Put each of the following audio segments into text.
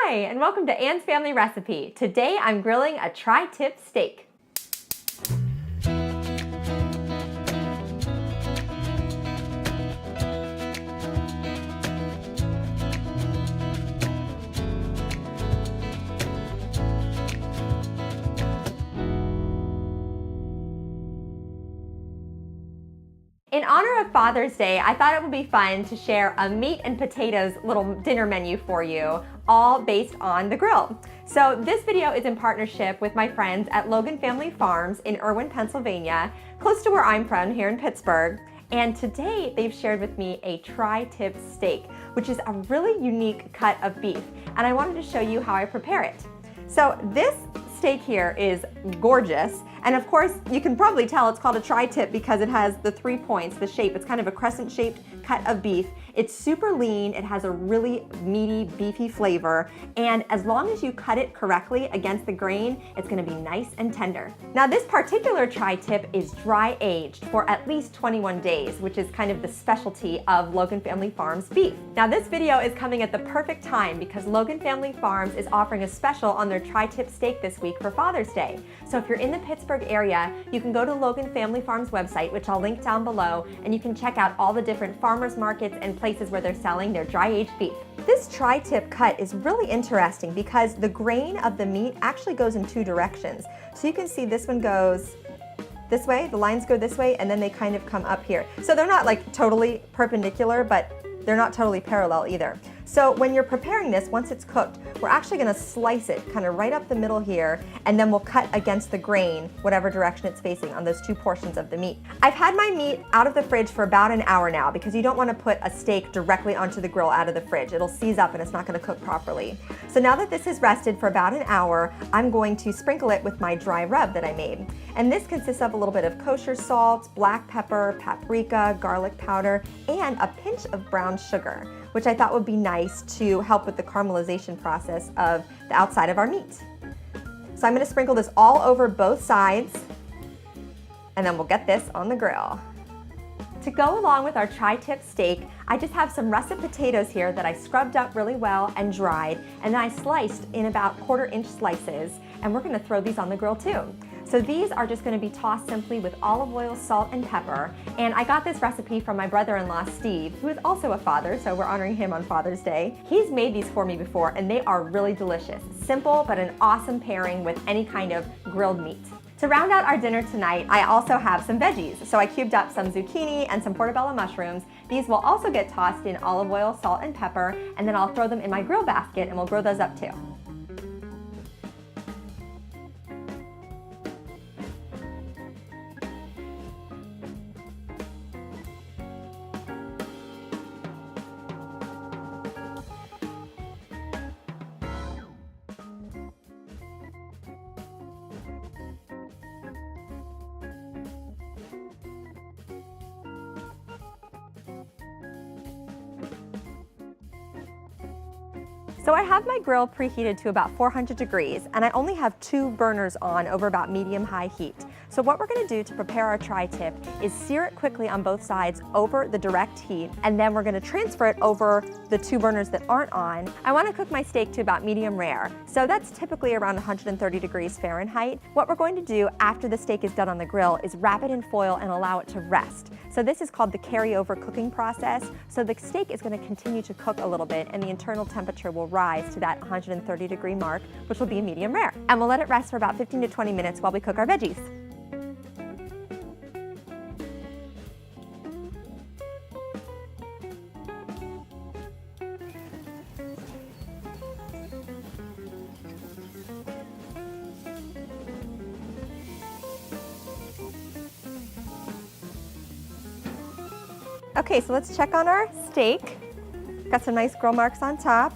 Hi, and welcome to Anne's Family Recipe. Today I'm grilling a tri-tip steak. In honor of Father's Day, I thought it would be fun to share a meat and potatoes little dinner menu for you, all based on the grill. So this video is in partnership with my friends at Logan Family Farms in Irwin, Pennsylvania, close to where I'm from here in Pittsburgh. And today they've shared with me a tri-tip steak, which is a really unique cut of beef. And I wanted to show you how I prepare it. So this steak here is gorgeous. And of course, you can probably tell it's called a tri-tip because it has the 3 points, the shape. It's kind of a crescent-shaped cut of beef. It's super lean. It has a really meaty, beefy flavor. And as long as you cut it correctly against the grain, it's gonna be nice and tender. Now, this particular tri-tip is dry-aged for at least 21 days, which is kind of the specialty of Logan Family Farms beef. Now, this video is coming at the perfect time because Logan Family Farms is offering a special on their tri-tip steak this week for Father's Day. So if you're in the Pittsburgh area, you can go to Logan Family Farms website, which I'll link down below, and you can check out all the different farmers markets and places where they're selling their dry-aged beef. This tri-tip cut is really interesting because the grain of the meat actually goes in 2 directions. So you can see this one goes this way, the lines go this way, and then they kind of come up here. So they're not like totally perpendicular, but they're not totally parallel either. So when you're preparing this, once it's cooked, we're actually gonna slice it kind of right up the middle here, and then we'll cut against the grain, whatever direction it's facing on those 2 portions of the meat. I've had my meat out of the fridge for about an hour now because you don't wanna put a steak directly onto the grill out of the fridge. It'll seize up and it's not gonna cook properly. So now that this has rested for about an hour, I'm going to sprinkle it with my dry rub that I made. And this consists of a little bit of kosher salt, black pepper, paprika, garlic powder, and a pinch of brown sugar, which I thought would be nice to help with the caramelization process of the outside of our meat. So I'm gonna sprinkle this all over both sides, and then we'll get this on the grill. To go along with our tri-tip steak, I just have some russet potatoes here that I scrubbed up really well and dried, and then I sliced in about 1/4-inch slices, and we're gonna throw these on the grill too. So these are just gonna be tossed simply with olive oil, salt, and pepper. And I got this recipe from my brother-in-law, Steve, who is also a father, so we're honoring him on Father's Day. He's made these for me before, and they are really delicious. Simple, but an awesome pairing with any kind of grilled meat. To round out our dinner tonight, I also have some veggies. So I cubed up some zucchini and some portabella mushrooms. These will also get tossed in olive oil, salt, and pepper, and then I'll throw them in my grill basket and we'll grill those up too. So I have my grill preheated to about 400 degrees, and I only have 2 burners on over about medium-high heat. So what we're gonna do to prepare our tri-tip is sear it quickly on both sides over the direct heat, and then we're gonna transfer it over the 2 burners that aren't on. I wanna cook my steak to about medium rare, so that's typically around 130 degrees Fahrenheit. What we're going to do after the steak is done on the grill is wrap it in foil and allow it to rest. So this is called the carryover cooking process. So the steak is gonna continue to cook a little bit and the internal temperature will rise to that 130 degree mark, which will be medium rare. And we'll let it rest for about 15 to 20 minutes while we cook our veggies. Okay, so let's check on our steak. Got some nice grill marks on top.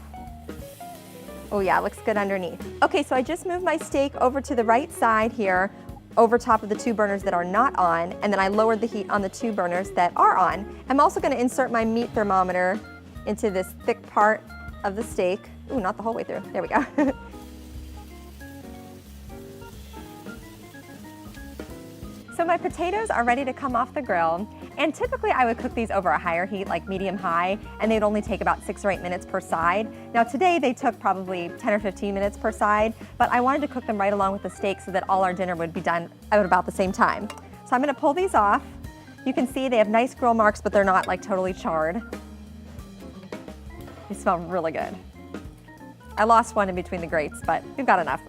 Oh yeah, it looks good underneath. Okay, so I just moved my steak over to the right side here, over top of the 2 burners that are not on, and then I lowered the heat on the 2 burners that are on. I'm also gonna insert my meat thermometer into this thick part of the steak. Ooh, not the whole way through, there we go. So my potatoes are ready to come off the grill, and typically I would cook these over a higher heat, like medium-high, and they'd only take about 6 or 8 minutes per side. Now today they took probably 10 or 15 minutes per side, but I wanted to cook them right along with the steak so that all our dinner would be done at about the same time. So I'm gonna pull these off. You can see they have nice grill marks, but they're not like totally charred. They smell really good. I lost one in between the grates, but we've got enough.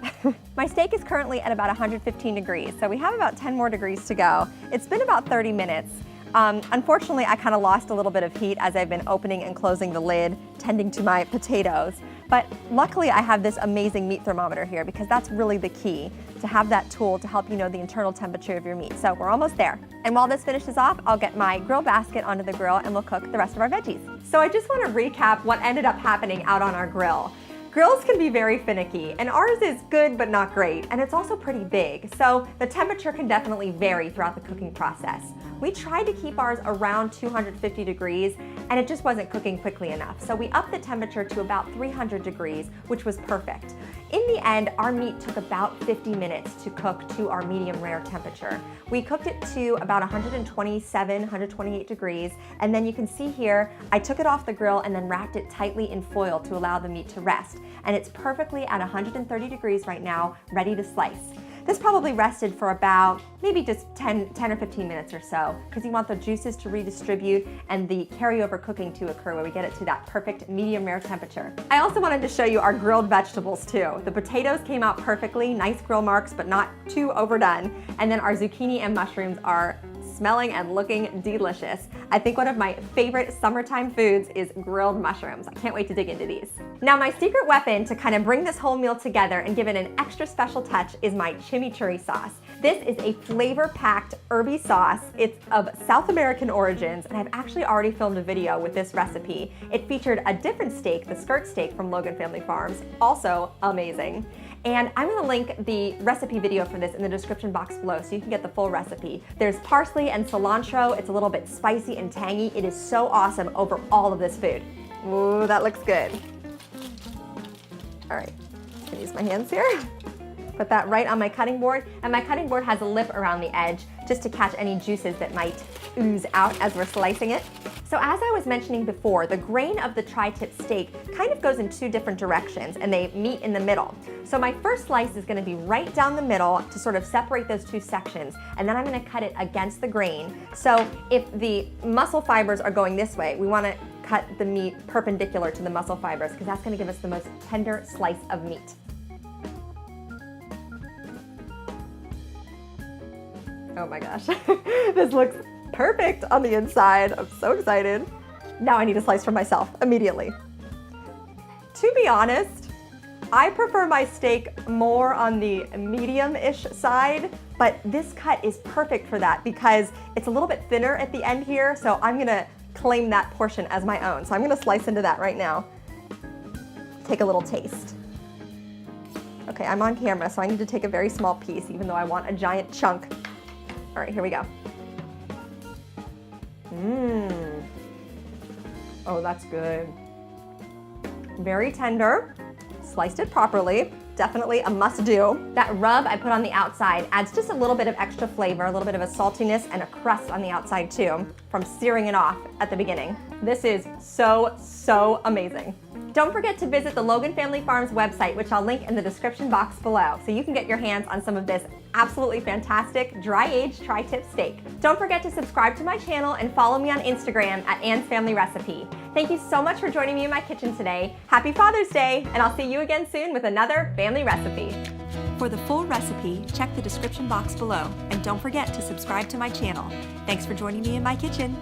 My steak is currently at about 115 degrees, so we have about 10 more degrees to go. It's been about 30 minutes. Unfortunately, I kind of lost a little bit of heat as I've been opening and closing the lid, tending to my potatoes. But luckily, I have this amazing meat thermometer here because that's really the key, to have that tool to help you know the internal temperature of your meat. So we're almost there. And while this finishes off, I'll get my grill basket onto the grill and we'll cook the rest of our veggies. So I just want to recap what ended up happening out on our grill. Grills can be very finicky, and ours is good but not great, and it's also pretty big, so the temperature can definitely vary throughout the cooking process. We tried to keep ours around 250 degrees, and it just wasn't cooking quickly enough, so we upped the temperature to about 300 degrees, which was perfect. In the end, our meat took about 50 minutes to cook to our medium rare temperature. We cooked it to about 127, 128 degrees, and then you can see here, I took it off the grill and then wrapped it tightly in foil to allow the meat to rest. And it's perfectly at 130 degrees right now, ready to slice. This probably rested for about maybe just 10 or 15 minutes or so, because you want the juices to redistribute and the carryover cooking to occur where we get it to that perfect medium rare temperature. I also wanted to show you our grilled vegetables too. The potatoes came out perfectly, nice grill marks, but not too overdone. And then our zucchini and mushrooms are smelling and looking delicious. I think one of my favorite summertime foods is grilled mushrooms. I can't wait to dig into these. Now my secret weapon to kind of bring this whole meal together and give it an extra special touch is my chimichurri sauce. This is a flavor-packed herby sauce. It's of South American origins, and I've actually already filmed a video with this recipe. It featured a different steak, the skirt steak from Logan Family Farms, also amazing. And I'm gonna link the recipe video for this in the description box below so you can get the full recipe. There's parsley and cilantro. It's a little bit spicy and tangy. It is so awesome over all of this food. Ooh, that looks good. All right, I'm gonna use my hands here. Put that right on my cutting board, and my cutting board has a lip around the edge just to catch any juices that might ooze out as we're slicing it. So as I was mentioning before, the grain of the tri-tip steak kind of goes in 2 different directions, and they meet in the middle. So my first slice is gonna be right down the middle to sort of separate those 2 sections, and then I'm gonna cut it against the grain. So if the muscle fibers are going this way, we wanna cut the meat perpendicular to the muscle fibers because that's gonna give us the most tender slice of meat. Oh my gosh, this looks perfect on the inside. I'm so excited. Now I need a slice for myself immediately. To be honest, I prefer my steak more on the medium-ish side, but this cut is perfect for that because it's a little bit thinner at the end here, so I'm gonna claim that portion as my own. So I'm gonna slice into that right now. Take a little taste. Okay, I'm on camera, so I need to take a very small piece, even though I want a giant chunk. All right, here we go. Oh, that's good. Very tender, sliced it properly. Definitely a must-do. That rub I put on the outside adds just a little bit of extra flavor, a little bit of a saltiness and a crust on the outside too, from searing it off at the beginning. This is so amazing. Don't forget to visit the Logan Family Farms website, which I'll link in the description box below, so you can get your hands on some of this absolutely fantastic dry-aged tri-tip steak. Don't forget to subscribe to my channel and follow me on Instagram at Ann's Family Recipe. Thank you so much for joining me in my kitchen today. Happy Father's Day, and I'll see you again soon with another family recipe. For the full recipe, check the description box below, and don't forget to subscribe to my channel. Thanks for joining me in my kitchen.